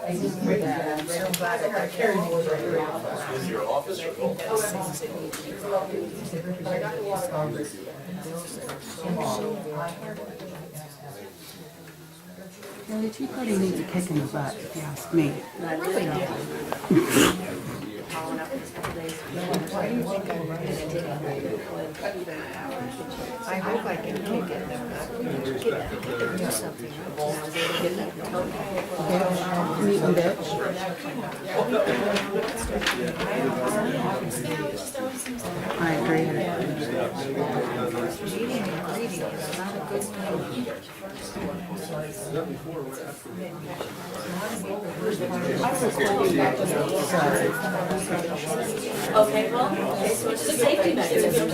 I'm so glad that I carried more than your office. In your office or home? Well, the Tea Party needs a kick in the butt, if you ask me. I hope I can take it. Do something. Meat and bitch. I agree. Eating and reading is not a good thing. Okay, well, so it's a safety mechanism.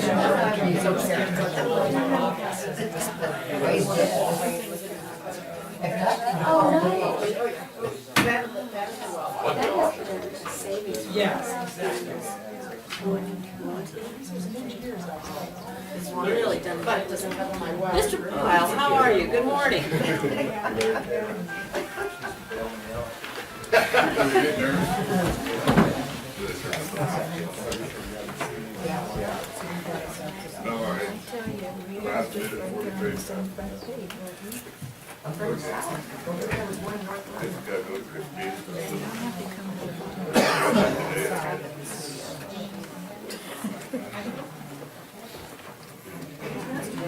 It's really done, but it doesn't cover my wife. Mr. Pyle, how are you? Good morning. No, last minute 43. I think I go to Christine.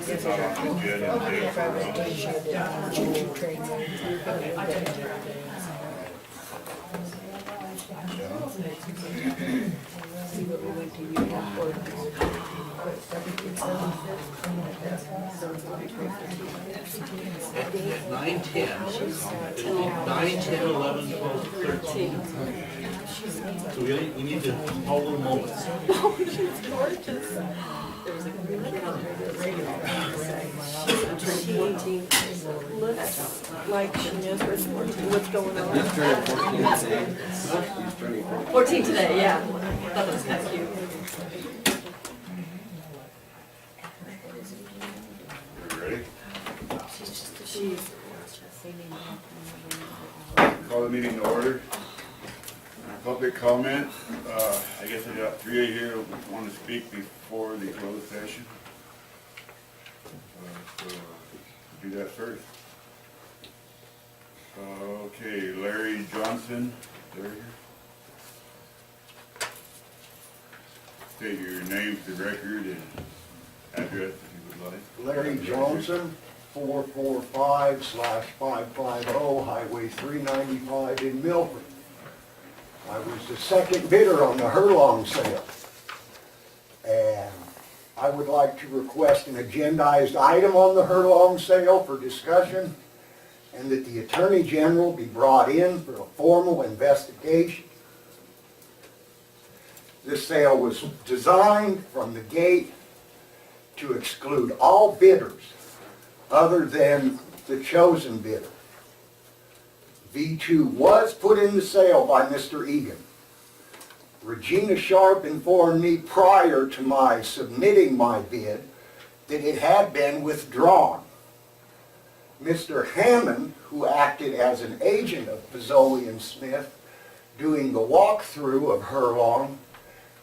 It's not on the agenda today At 9, 10, 9, 10, 11, 12, 13. So we need to all little moments. Oh, she's gorgeous. There was a green kid on the radio. She looks like she knows what's going on. He's turning 14 today. He's turning 14. 14 today, yeah. That was kind of cute. You ready? She's Call the meeting to order. Public comment. I guess I got 3 here who want to speak before the closed session. So do that first. Okay, Larry Johnson. Larry. State your name for the record and address if you would like. Larry Johnson, 445/550 Highway 395 in Milford. I was the second bidder on the Herlong sale. And I would like to request an agendized item on the Herlong sale for discussion, and that the Attorney General be brought in for a formal investigation. This sale was designed from the gate to exclude all bidders other than the chosen bidder. V2 was put in the sale by Mr. Egan. Regina Sharp informed me prior to my submitting my bid that it had been withdrawn. Mr. Hammond, who acted as an agent of Pizzoli and Smith, doing the walkthrough of Herlong,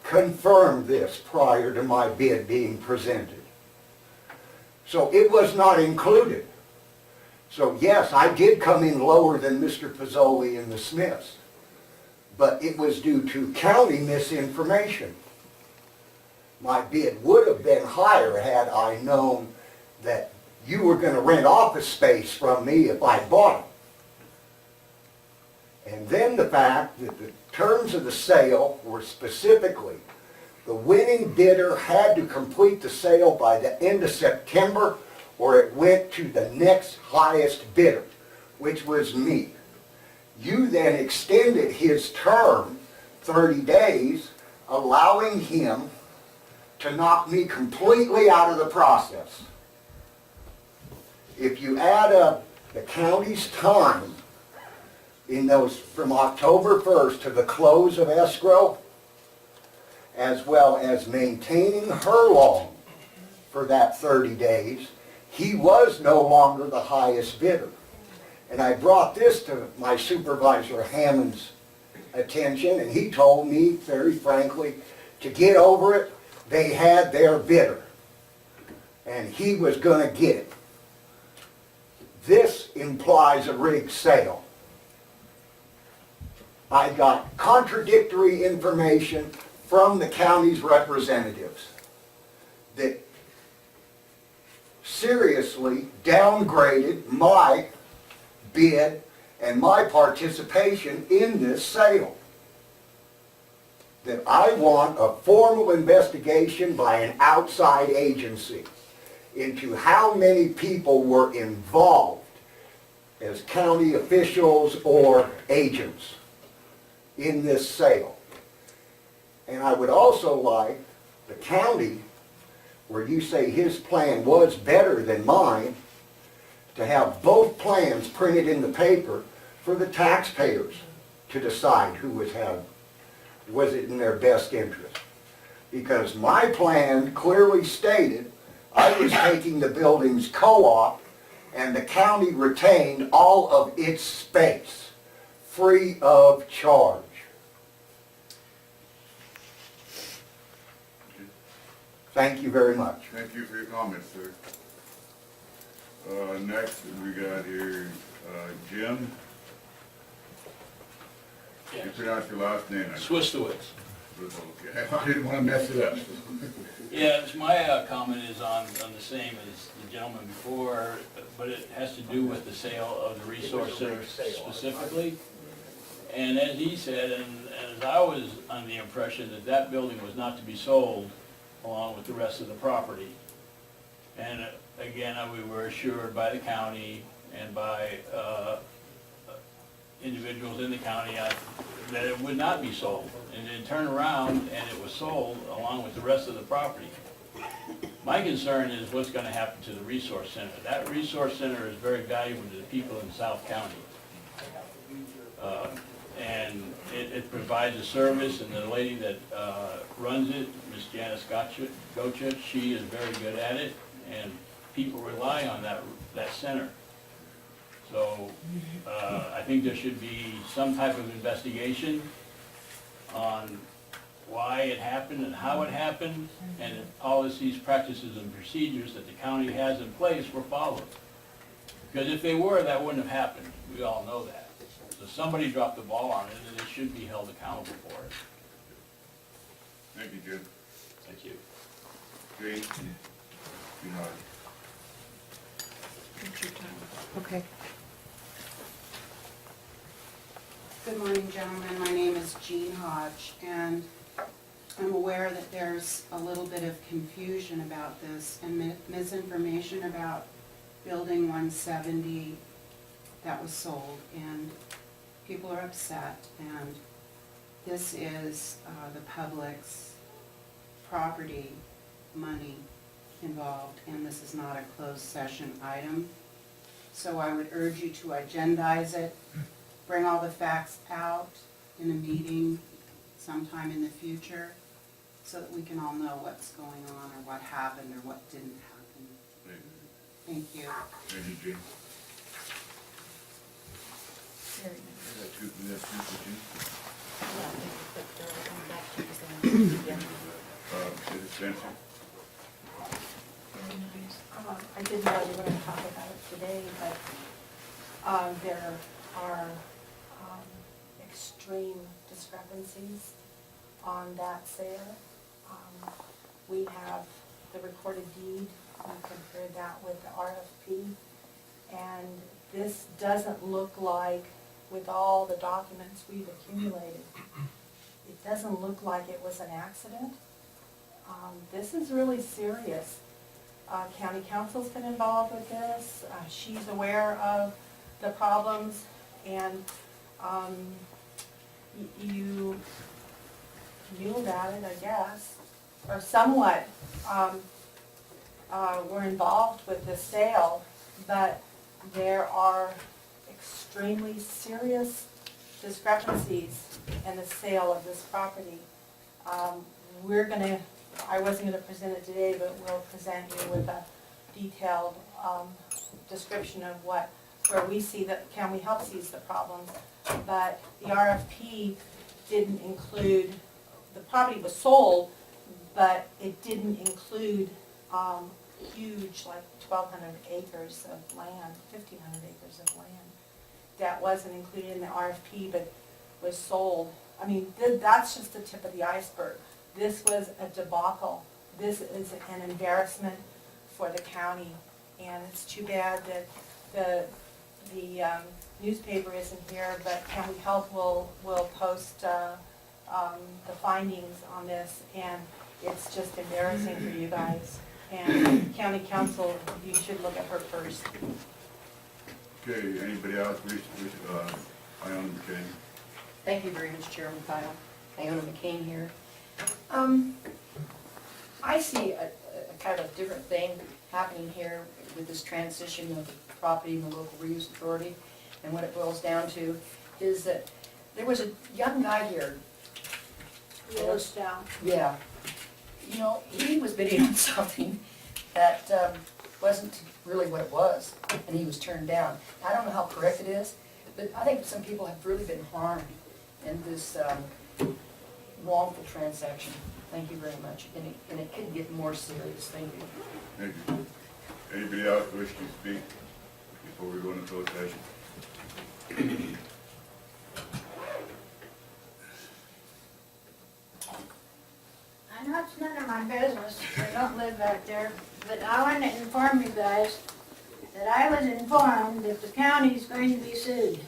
confirmed this prior to my bid being presented. So it was not included. So yes, I did come in lower than Mr. Pizzoli and the Smiths, but it was due to county misinformation. My bid would have been higher had I known that you were going to rent office space from me if I bought it. And then the fact that the terms of the sale were specifically the winning bidder had to complete the sale by the end of September, or it went to the next highest bidder, which was me. You then extended his term 30 days, allowing him to knock me completely out of the process. If you add up the county's time in those from October 1st to the close of escrow, as well as maintaining Herlong for that 30 days, he was no longer the highest bidder. And I brought this to my Supervisor Hammond's attention, and he told me, very frankly, to get over it. They had their bidder, and he was gonna get it. This implies a rigged sale. I got contradictory information from the county's representatives that seriously downgraded my bid and my participation in this sale. That I want a formal investigation by an outside agency into how many people were involved as county officials or agents in this sale. And I would also like the county, where you say his plan was better than mine, to have both plans printed in the paper for the taxpayers to decide who was it in their best interest. Because my plan clearly stated I was taking the building's co-op, and the county retained all of its space, free of charge. Thank you very much. Thank you for your comments, sir. Next, we got here, Jim. You pronounce your last name. Swistowitz. Okay, I didn't want to mess it up. Yeah, my comment is on the same as the gentleman before, but it has to do with the sale of the resource center specifically. And as he said, and as I was under the impression that that building was not to be sold along with the rest of the property. And again, we were assured by the county and by individuals in the county that it would not be sold. And then turn around and it was sold along with the rest of the property. My concern is what's going to happen to the resource center. That resource center is very valuable to the people in South County. And it provides a service, and the lady that runs it, Miss Janice Gocha, she is very good at it, and people rely on that center. So I think there should be some type of investigation on why it happened and how it happened, and if policies, practices, and procedures that the county has in place were followed. Because if they were, that wouldn't have happened. We all know that. So somebody dropped the ball on it, and they should be held accountable for it. Thank you, Jim. Thank you. Jane? You know, Okay. Good morning, gentlemen. My name is Jean Hodge, and I'm aware that there's a little bit of confusion about this and misinformation about Building 170 that was sold, and people are upset, and this is the public's property, money involved, and this is not a closed session item. So I would urge you to agendize it, bring all the facts out in a meeting sometime in the future, so that we can all know what's going on, or what happened, or what didn't happen. Thank you. thank you, Jane. We got two for Jim. Is it Spencer? I didn't know you were going to talk about it today, but there are extreme discrepancies on that sale. We have the recorded deed, we compared that with the RFP, and this doesn't look like, with all the documents we've accumulated, it doesn't look like it was an accident. This is really serious. County Council's been involved with this. She's aware of the problems, and you knew about it, I guess, or somewhat were involved with the sale, but there are extremely serious discrepancies in the sale of this property. I wasn't going to present it today, but we'll present you with a detailed description of what where we see that, can we help seize the problems? But the RFP didn't include, the property was sold, but it didn't include, huge, like 1,200 acres of land, 1,500 acres of land. That wasn't included in the RFP, but was sold. I mean, that's just the tip of the iceberg. This was a debacle. This is an embarrassment for the county, and it's too bad that the newspaper isn't here, but Can We Help will post the findings on this, and it's just embarrassing for you guys. And county council, you should look at her first. Okay, anybody else wish, Iona McCain? Thank you very much, Chairman Kyle. Iona McCain here. I see a kind of different thing happening here with this transition of the property in the local reuse authority. And what it boils down to is that there was a young guy here. Yellowstone. Yeah. You know, he was bidding on something that wasn't really what it was, and he was turned down. I don't know how correct it is, but I think some people have really been harmed in this wrongful transaction. Thank you very much. And it could get more serious. Thank you. Thank you. Anybody else wish to speak before we go into closed session? I know it's none of my business, I don't live back there, but I want to inform you guys that I was informed that the county's going to be sued.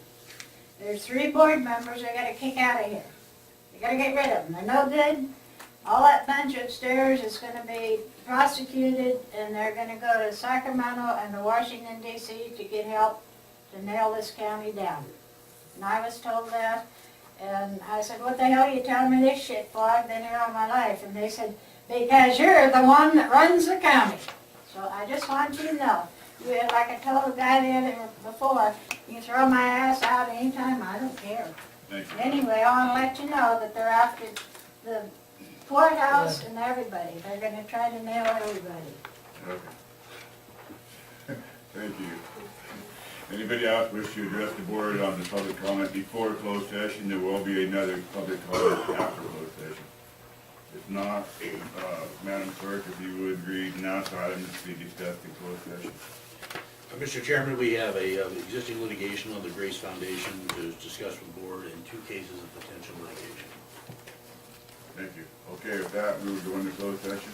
There's 3 board members I gotta kick out of here. You gotta get rid of them, they're no good. All that bunch upstairs is gonna be prosecuted, and they're gonna go to Sacramento and to Washington DC to get help to nail this county down. And I was told that, and I said, what the hell are you telling me this shit for? I've been here all my life. And they said, because you're the one that runs the county. So I just want you to know, like I told the guy the other before, you can throw my ass out anytime, I don't care. Thank you. Anyway, I want to let you know that they're after the courthouse and everybody. They're going to try to nail everybody. Okay. Thank you. Anybody else wish to address the board on the public comment before closed session? There will be another public comment after closed session. If not, Madam Clerk, if you would read announce items to be discussed in closed session. Mr. Chairman, we have a existing litigation on the Grace Foundation to discuss with the board and 2 cases of potential litigation. Thank you. Okay, with that, we will go into closed session.